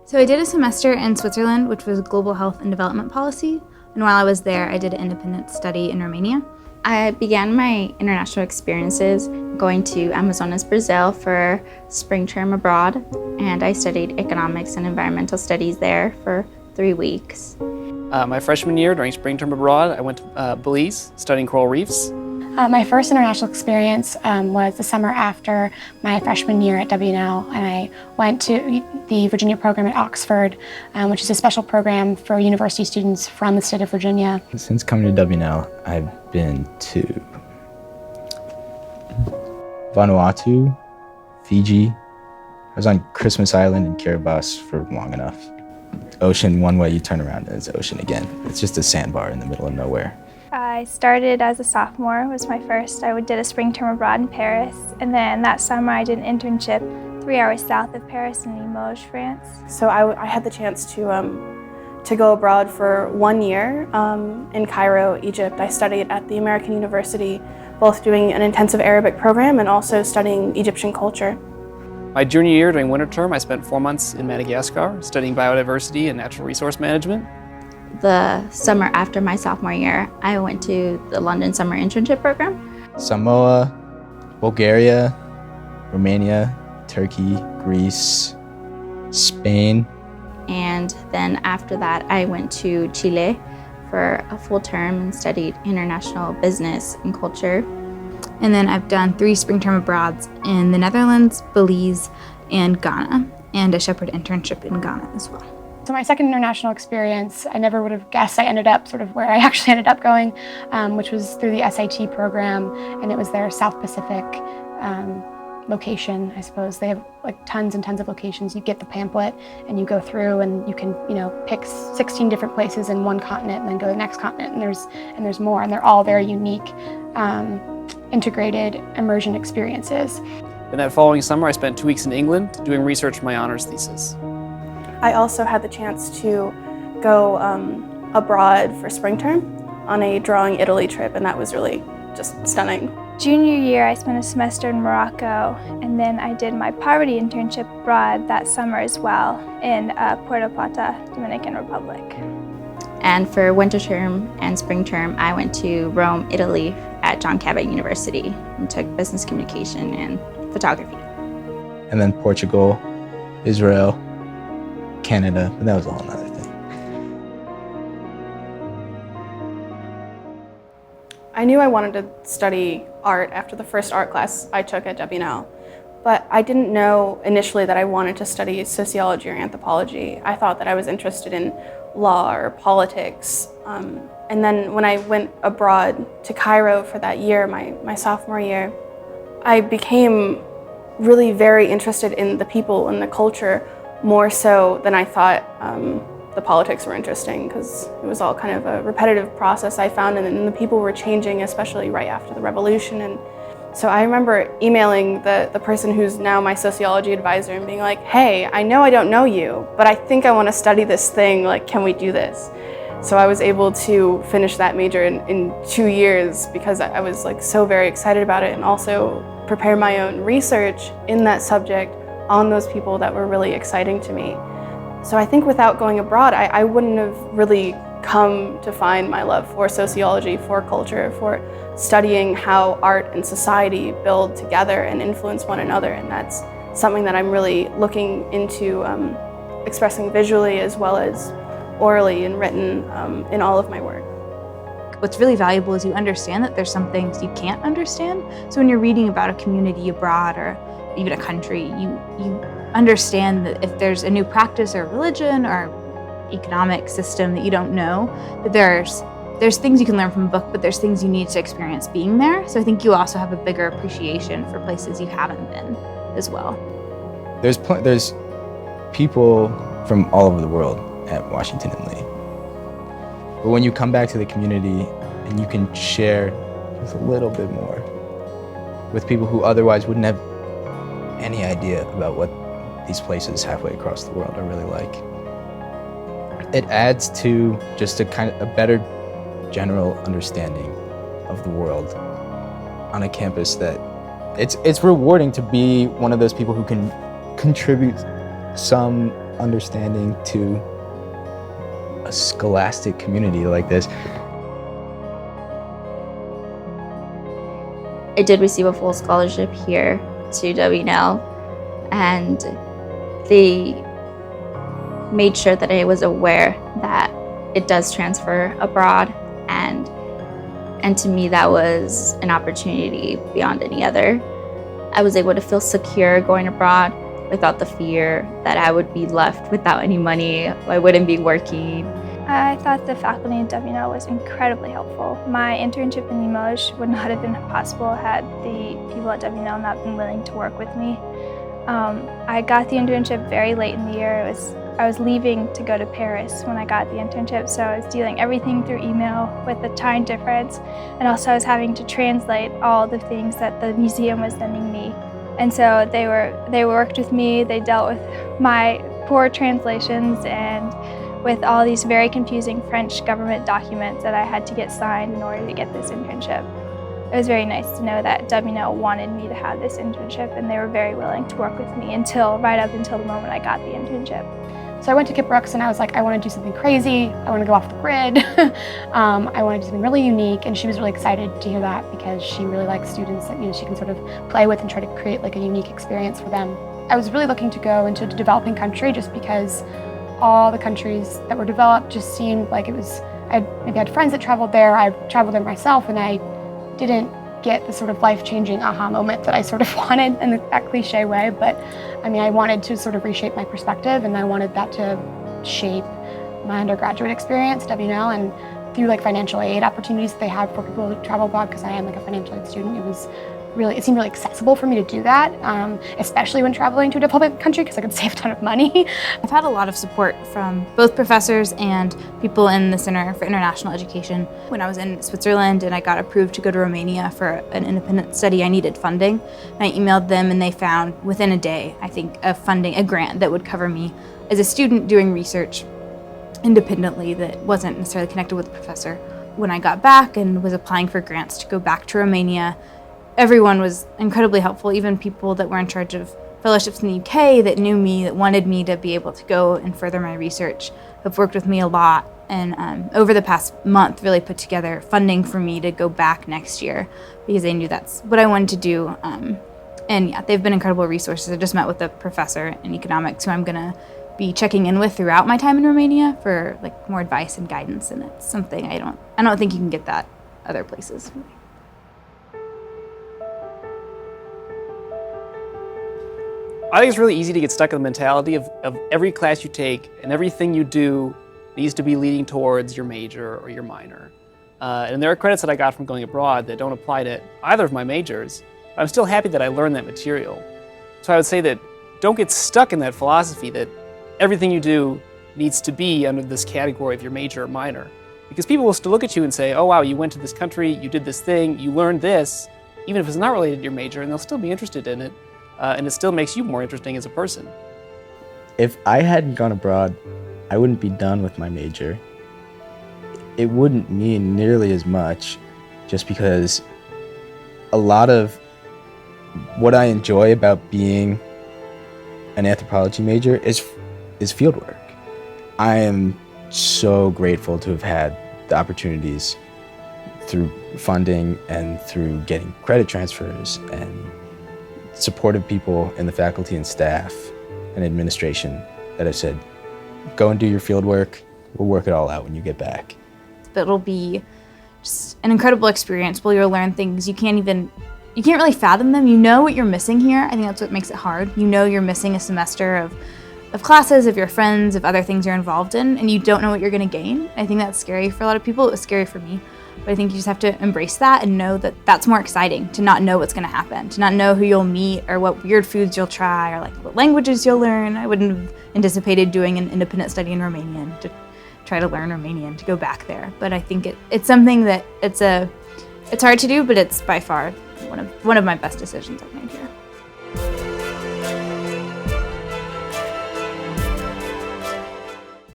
So I did a semester in Switzerland, which was global health and development policy. And while I was there, I did an independent study in Romania. I began my international experiences going to Amazonas, Brazil for spring term abroad. And I studied economics and environmental studies there for 3 weeks. My freshman year, during spring term abroad, I went to Belize, studying coral reefs. My first international experience was the summer after my freshman year at WNL, and I went to the Virginia program at Oxford, which is a special program for university students from the state of Virginia. Since coming to WNL, I've been to Vanuatu, Fiji. I was on Christmas Island and Kiribati for long enough. Ocean, one way you turn around and it's ocean again. It's just a sandbar in the middle of nowhere. I started as a sophomore, was my first. I did a spring term abroad in Paris, and then that summer I did an internship 3 hours south of Paris in Limoges, France. So I had the chance to go abroad for 1 year in Cairo, Egypt. I studied at the American University, both doing an intensive Arabic program and also studying Egyptian culture. My junior year, during winter term, I spent 4 months in Madagascar, studying biodiversity and natural resource management. The summer after my sophomore year, I went to the London Summer Internship Program. Samoa, Bulgaria, Romania, Turkey, Greece, Spain. And then after that, I went to Chile for a full term and studied international business and culture. And then I've done 3 spring term abroads in the Netherlands, Belize, and Ghana, and a shepherd internship in Ghana as well. So my second international experience, I never would have guessed I ended up sort of where I actually ended up going, which was through the SAT program, and it was their South Pacific location, I suppose. They have like tons and tons of locations. You get the pamphlet and you go through and you can, pick 16 different places in one continent and then go to the next continent, and there's more, and they're all very unique, integrated immersion experiences. And that following summer, I spent 2 weeks in England doing research for my honors thesis. I also had the chance to go abroad for spring term on a Drawing Italy trip, and that was really just stunning. Junior year, I spent a semester in Morocco, and then I did my poverty internship abroad that summer as well in Puerto Plata, Dominican Republic. And for winter term and spring term, I went to Rome, Italy at John Cabot University and took business communication and photography. And then Portugal, Israel, Canada, but that was a whole nother thing. I knew I wanted to study art after the first art class I took at WNL, but I didn't know initially that I wanted to study sociology or anthropology. I thought that I was interested in law or politics. And then when I went abroad to Cairo for that year, my sophomore year, I became really very interested in the people and the culture, more so than I thought the politics were interesting, because it was all kind of a repetitive process I found, and the people were changing, especially right after the revolution. And so I remember emailing the person who's now my sociology advisor and being like, hey, I know I don't know you, but I think I want to study this thing, like, can we do this? So I was able to finish that major in 2 years because I was like so very excited about it, and also prepare my own research in that subject on those people that were really exciting to me. So I think without going abroad, I wouldn't have really come to find my love for sociology, for culture, for studying how art and society build together and influence one another. And that's something that I'm really looking into expressing visually as well as orally and written in all of my work. What's really valuable is you understand that there's some things you can't understand. So when you're reading about a community abroad or even a country, you understand that if there's a new practice or religion or economic system that you don't know, that there's things you can learn from a book, but there's things you need to experience being there. So I think you also have a bigger appreciation for places you haven't been as well. There's people from all over the world at Washington and Lee. But when you come back to the community and you can share just a little bit more with people who otherwise wouldn't have any idea about what these places halfway across the world are really like, it adds to just a better general understanding of the world on a campus that it's rewarding to be one of those people who can contribute some understanding to a scholastic community like this. I did receive a full scholarship here to WNL, and they made sure that I was aware that it does transfer abroad, and to me that was an opportunity beyond any other. I was able to feel secure going abroad without the fear that I would be left without any money, I wouldn't be working. I thought the faculty in WNL was incredibly helpful. My internship in Limoges would not have been possible had the people at WNL not been willing to work with me. I got the internship very late in the year. I was leaving to go to Paris when I got the internship, so I was dealing everything through email with the time difference, and also I was having to translate all the things that the museum was sending me. And so they worked with me, they dealt with my poor translations and with all these very confusing French government documents that I had to get signed in order to get this internship. It was very nice to know that WNL wanted me to have this internship, and they were very willing to work with me right up until the moment I got the internship. So I went to Kip Brooks and I was like, I want to do something crazy. I want to go off the grid. I want to do something really unique. And she was really excited to hear that because she really likes students that she can sort of play with and try to create like a unique experience for them. I was really looking to go into a developing country just because all the countries that were developed just seemed like it was, I maybe had friends that traveled there, I traveled there myself, and I didn't get the sort of life-changing aha moment that I sort of wanted in that cliche way, but I mean, I wanted to sort of reshape my perspective, and I wanted that to shape my undergraduate experience at WNL, and through like financial aid opportunities that they have for people who travel abroad, because I am like a financial aid student, it seemed really accessible for me to do that, especially when traveling to a developing country because I could save a ton of money. I've had a lot of support from both professors and people in the Center for International Education. When I was in Switzerland and I got approved to go to Romania for an independent study, I needed funding. And I emailed them and they found within a day, I think, a grant that would cover me as a student doing research independently that wasn't necessarily connected with the professor. When I got back and was applying for grants to go back to Romania, everyone was incredibly helpful, even people that were in charge of fellowships in the UK that knew me, that wanted me to be able to go and further my research, have worked with me a lot, and over the past month really put together funding for me to go back next year because they knew that's what I wanted to do. And yeah, they've been incredible resources. I just met with a professor in economics who I'm gonna be checking in with throughout my time in Romania for like more advice and guidance, and it's something I don't think you can get that other places. I think it's really easy to get stuck in the mentality of every class you take and everything you do needs to be leading towards your major or your minor. And there are credits that I got from going abroad that don't apply to either of my majors, but I'm still happy that I learned that material. So I would say that don't get stuck in that philosophy that everything you do needs to be under this category of your major or minor. Because people will still look at you and say, oh wow, you went to this country, you did this thing, you learned this, even if it's not related to your major, and they'll still be interested in it. And it still makes you more interesting as a person. If I hadn't gone abroad, I wouldn't be done with my major. It wouldn't mean nearly as much just because a lot of what I enjoy about being an anthropology major is fieldwork. I am so grateful to have had the opportunities through funding and through getting credit transfers and supportive people in the faculty and staff and administration that have said, go and do your field work, we'll work it all out when you get back. But it'll be just an incredible experience where you'll learn things you can't really fathom them. You know what you're missing here. I think that's what makes it hard. You know you're missing a semester of classes, of your friends, of other things you're involved in, and you don't know what you're gonna gain. I think that's scary for a lot of people. It was scary for me. But I think you just have to embrace that and know that that's more exciting, to not know what's going to happen, to not know who you'll meet or what weird foods you'll try or like what languages you'll learn. I wouldn't have anticipated doing an independent study in Romanian to try to learn Romanian, to go back there. But I think it's something that it's hard to do, but it's by far one of my best decisions I've made here.